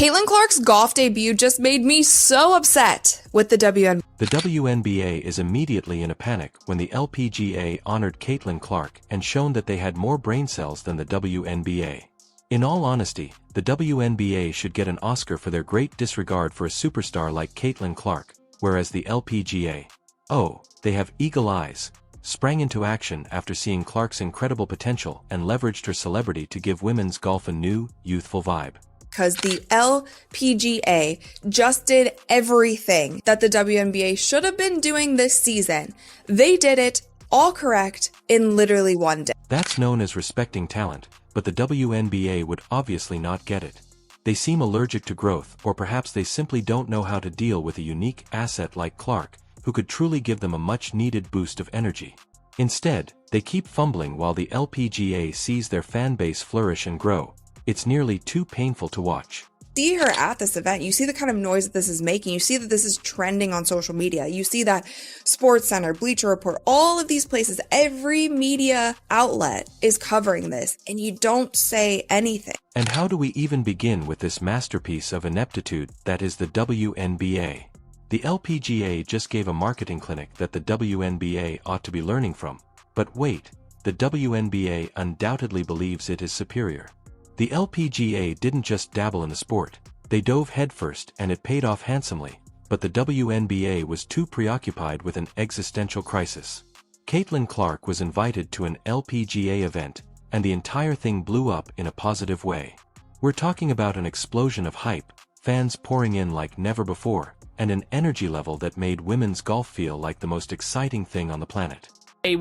Caitlin Clark's golf debut just made me so upset with the WNBA. The WNBA is immediately in a panic when the LPGA honored Caitlin Clark and shown that they had more brain cells than the WNBA. In all honesty, the WNBA should get an Oscar for their great disregard for a superstar like Caitlin Clark, whereas the LPGA, oh, they have eagle eyes, sprang into action after seeing Clark's incredible potential and leveraged her celebrity to give women's golf a new, youthful vibe. Because the LPGA just did everything that the WNBA should have been doing this season. They did it all correct in literally one day. That's known as respecting talent, but the WNBA would obviously not get it. They seem allergic to growth, or perhaps they simply don't know how to deal with a unique asset like Clark, who could truly give them a much-needed boost of energy. Instead, they keep fumbling while the LPGA sees their fan base flourish and grow. It's nearly too painful to watch. See her at this event, you see the kind of noise that this is making, you see that this is trending on social media, you see that SportsCenter, Bleacher Report, all of these places, every media outlet is covering this, and you don't say anything. And how do we even begin with this masterpiece of ineptitude that is the WNBA? The LPGA just gave a marketing clinic that the WNBA ought to be learning from. But wait, the WNBA undoubtedly believes it is superior. The LPGA didn't just dabble in the sport, they dove headfirst and it paid off handsomely, but the WNBA was too preoccupied with an existential crisis. Caitlin Clark was invited to an LPGA event, and the entire thing blew up in a positive way. We're talking about an explosion of hype, fans pouring in like never before, and an energy level that made women's golf feel like the most exciting thing on the planet. They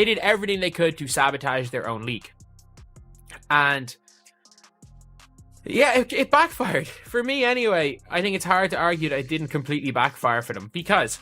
did everything they could to sabotage their own league. And yeah, it backfired. For me anyway, I think it's hard to argue that it didn't completely backfire for them, because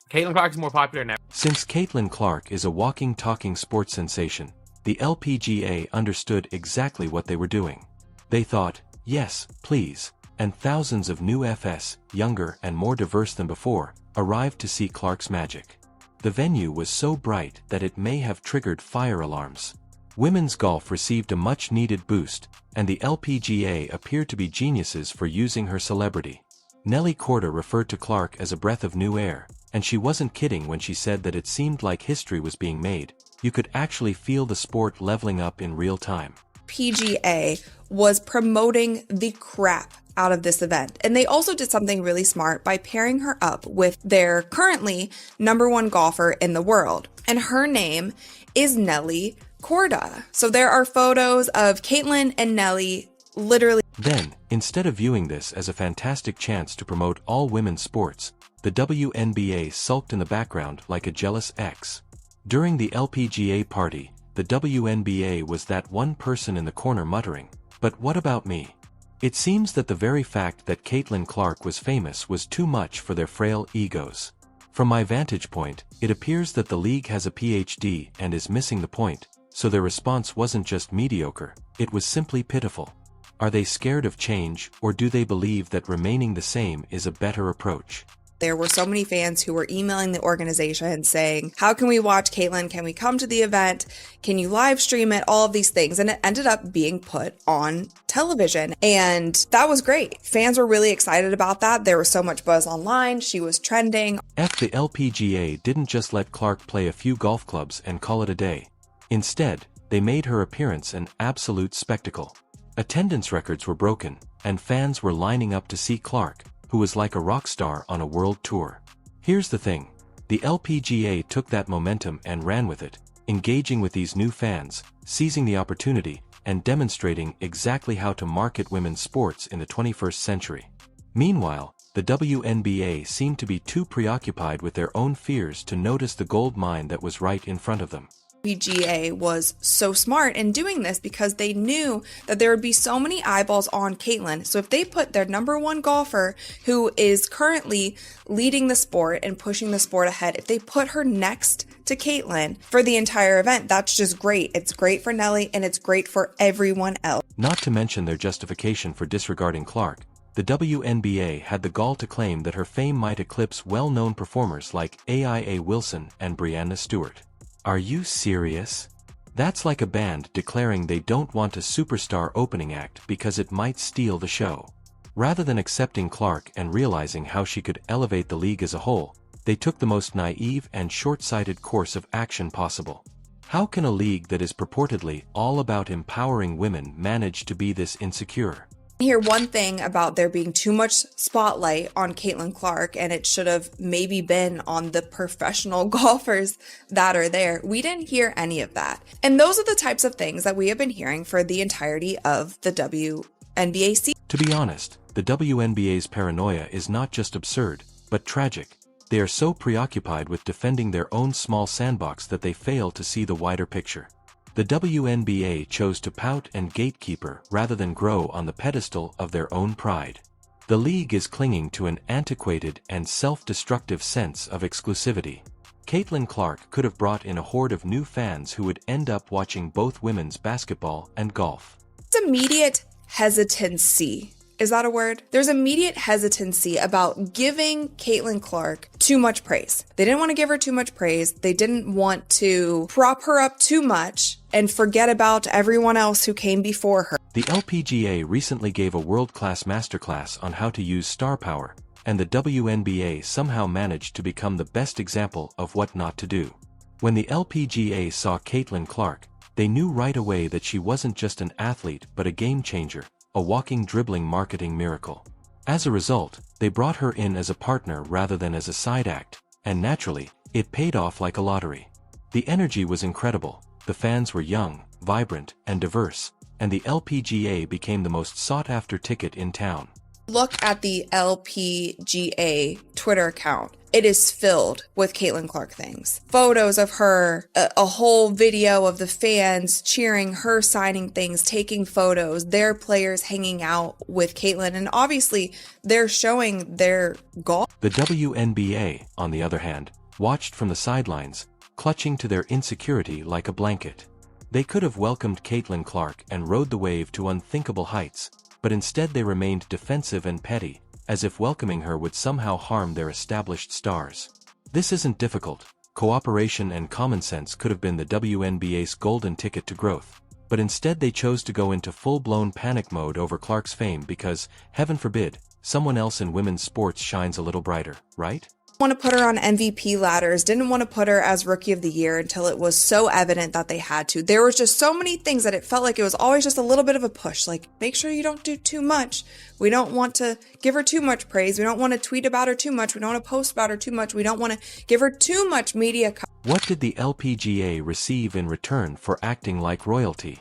Caitlin Clark is more popular now. Since Caitlin Clark is a walking, talking sports sensation, the LPGA understood exactly what they were doing. They thought, yes, please, and thousands of new FS, younger and more diverse than before, arrived to see Clark's magic. The venue was so bright that it may have triggered fire alarms. Women's golf received a much-needed boost, and the LPGA appeared to be geniuses for using her celebrity. Nelly Korda referred to Clark as a breath of new air, and she wasn't kidding when she said that it seemed like history was being made. You could actually feel the sport leveling up in real time. PGA was promoting the crap out of this event. And they also did something really smart by pairing her up with their currently #1 golfer in the world. And her name is Nelly Korda. So there are photos of Caitlin and Nelly literally. Then, instead of viewing this as a fantastic chance to promote all women's sports, the WNBA sulked in the background like a jealous ex. During the LPGA party, the WNBA was that one person in the corner muttering, "But what about me?" It seems that the very fact that Caitlin Clark was famous was too much for their frail egos. From my vantage point, it appears that the league has a PhD and is missing the point, so their response wasn't just mediocre, it was simply pitiful. Are they scared of change, or do they believe that remaining the same is a better approach? There were so many fans who were emailing the organization saying, how can we watch Caitlin? Can we come to the event? Can you live stream it? All of these things. And it ended up being put on television. And that was great. Fans were really excited about that. There was so much buzz online. She was trending. The LPGA didn't just let Clark play a few golf clubs and call it a day. Instead, they made her appearance an absolute spectacle. Attendance records were broken, and fans were lining up to see Clark, who was like a rock star on a world tour. Here's the thing, the LPGA took that momentum and ran with it, engaging with these new fans, seizing the opportunity, and demonstrating exactly how to market women's sports in the 21st century. Meanwhile, the WNBA seemed to be too preoccupied with their own fears to notice the gold mine that was right in front of them. LPGA was so smart in doing this because they knew that there would be so many eyeballs on Caitlin. So if they put their #1 golfer, who is currently leading the sport and pushing the sport ahead, if they put her next to Caitlin for the entire event, that's just great. It's great for Nelly and it's great for everyone else. Not to mention their justification for disregarding Clark, the WNBA had the gall to claim that her fame might eclipse well-known performers like AIA Wilson and Brianna Stewart. Are you serious? That's like a band declaring they don't want a superstar opening act because it might steal the show. Rather than accepting Clark and realizing how she could elevate the league as a whole, they took the most naive and short-sighted course of action possible. How can a league that is purportedly all about empowering women manage to be this insecure? Hear one thing about there being too much spotlight on Caitlin Clark, and it should have maybe been on the professional golfers that are there. We didn't hear any of that. And those are the types of things that we have been hearing for the entirety of the WNBA season. To be honest, the WNBA's paranoia is not just absurd, but tragic. They are so preoccupied with defending their own small sandbox that they fail to see the wider picture. The WNBA chose to pout and gatekeeper rather than grow on the pedestal of their own pride. The league is clinging to an antiquated and self-destructive sense of exclusivity. Caitlin Clark could have brought in a horde of new fans who would end up watching both women's basketball and golf. It's immediate hesitancy. Is that a word? There's immediate hesitancy about giving Caitlin Clark too much praise. They didn't want to give her too much praise. They didn't want to prop her up too much and forget about everyone else who came before her. The LPGA recently gave a world-class masterclass on how to use star power, and the WNBA somehow managed to become the best example of what not to do. When the LPGA saw Caitlin Clark, they knew right away that she wasn't just an athlete but a game changer, a walking dribbling marketing miracle. As a result, they brought her in as a partner rather than as a side act, and naturally, it paid off like a lottery. The energy was incredible, the fans were young, vibrant, and diverse, and the LPGA became the most sought-after ticket in town. Look at the LPGA Twitter account. It is filled with Caitlin Clark things. Photos of her, a whole video of the fans cheering her, signing things, taking photos, their players hanging out with Caitlin, and obviously they're showing their golf. The WNBA, on the other hand, watched from the sidelines, clutching to their insecurity like a blanket. They could have welcomed Caitlin Clark and rode the wave to unthinkable heights, but instead they remained defensive and petty, as if welcoming her would somehow harm their established stars. This isn't difficult. Cooperation and common sense could have been the WNBA's golden ticket to growth, but instead they chose to go into full-blown panic mode over Clark's fame because, heaven forbid, someone else in women's sports shines a little brighter, right? Want to put her on MVP ladders, didn't want to put her as Rookie of the Year until it was so evident that they had to. There was just so many things that it felt like it was always just a little bit of a push, like make sure you don't do too much. We don't want to give her too much praise. We don't want to tweet about her too much. We don't want to post about her too much. We don't want to give her too much media coverage. What did the LPGA receive in return for acting like royalty?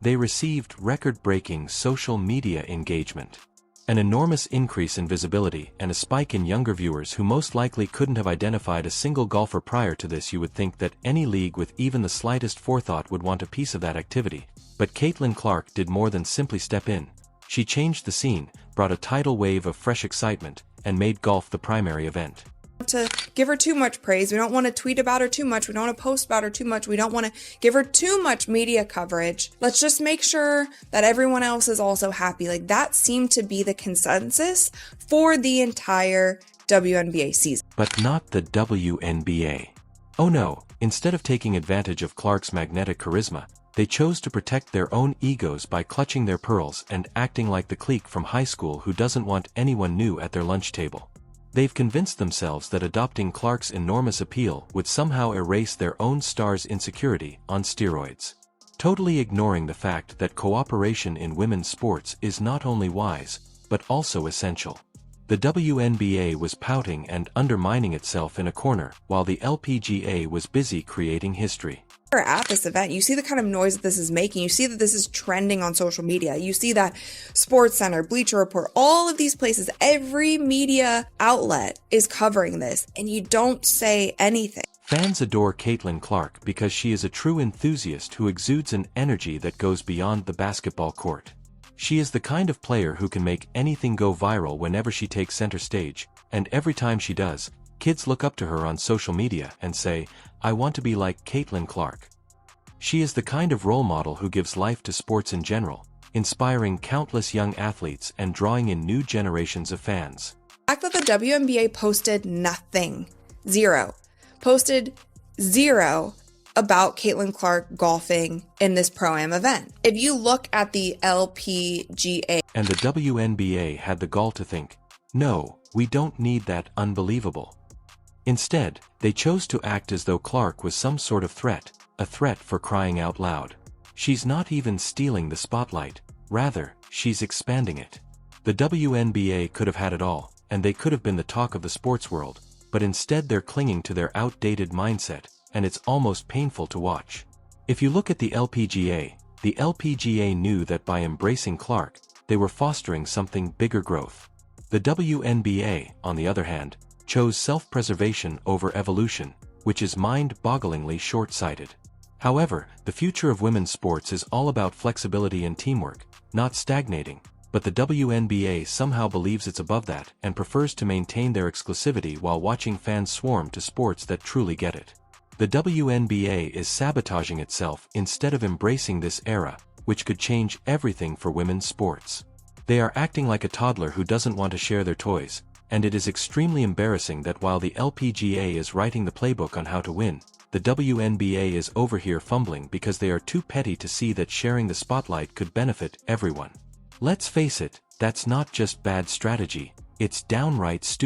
They received record-breaking social media engagement. An enormous increase in visibility and a spike in younger viewers who most likely couldn't have identified a single golfer prior to this. You would think that any league with even the slightest forethought would want a piece of that activity, but Caitlin Clark did more than simply step in. She changed the scene, brought a tidal wave of fresh excitement, and made golf the primary event. To give her too much praise. We don't want to tweet about her too much. We don't want to post about her too much. We don't want to give her too much media coverage. Let's just make sure that everyone else is also happy. Like that seemed to be the consensus for the entire WNBA season. But not the WNBA. Oh no, instead of taking advantage of Clark's magnetic charisma, they chose to protect their own egos by clutching their pearls and acting like the clique from high school who doesn't want anyone new at their lunch table. They've convinced themselves that adopting Clark's enormous appeal would somehow erase their own star's insecurity on steroids, totally ignoring the fact that cooperation in women's sports is not only wise, but also essential. The WNBA was pouting and undermining itself in a corner, while the LPGA was busy creating history. At this event, you see the kind of noise that this is making. You see that this is trending on social media. You see that SportsCenter, Bleacher Report, all of these places, every media outlet is covering this, and you don't say anything. Fans adore Caitlin Clark because she is a true enthusiast who exudes an energy that goes beyond the basketball court. She is the kind of player who can make anything go viral whenever she takes center stage, and every time she does, kids look up to her on social media and say, "I want to be like Caitlin Clark." She is the kind of role model who gives life to sports in general, inspiring countless young athletes and drawing in new generations of fans. The fact that the WNBA posted nothing, zero, posted zero about Caitlin Clark golfing in this Pro-Am event. If you look at the LPGA and the WNBA had the gall to think, no, we don't need that unbelievable. Instead, they chose to act as though Clark was some sort of threat, a threat for crying out loud. She's not even stealing the spotlight, rather, she's expanding it. The WNBA could have had it all, and they could have been the talk of the sports world, but instead they're clinging to their outdated mindset, and it's almost painful to watch. If you look at the LPGA knew that by embracing Clark, they were fostering something bigger growth. The WNBA, on the other hand, chose self-preservation over evolution, which is mind-bogglingly short-sighted. However, the future of women's sports is all about flexibility and teamwork, not stagnating, but the WNBA somehow believes it's above that and prefers to maintain their exclusivity while watching fans swarm to sports that truly get it. The WNBA is sabotaging itself instead of embracing this era, which could change everything for women's sports. They are acting like a toddler who doesn't want to share their toys, and it is extremely embarrassing that while the LPGA is writing the playbook on how to win, the WNBA is over here fumbling because they are too petty to see that sharing the spotlight could benefit everyone. Let's face it, that's not just bad strategy, it's downright stupid.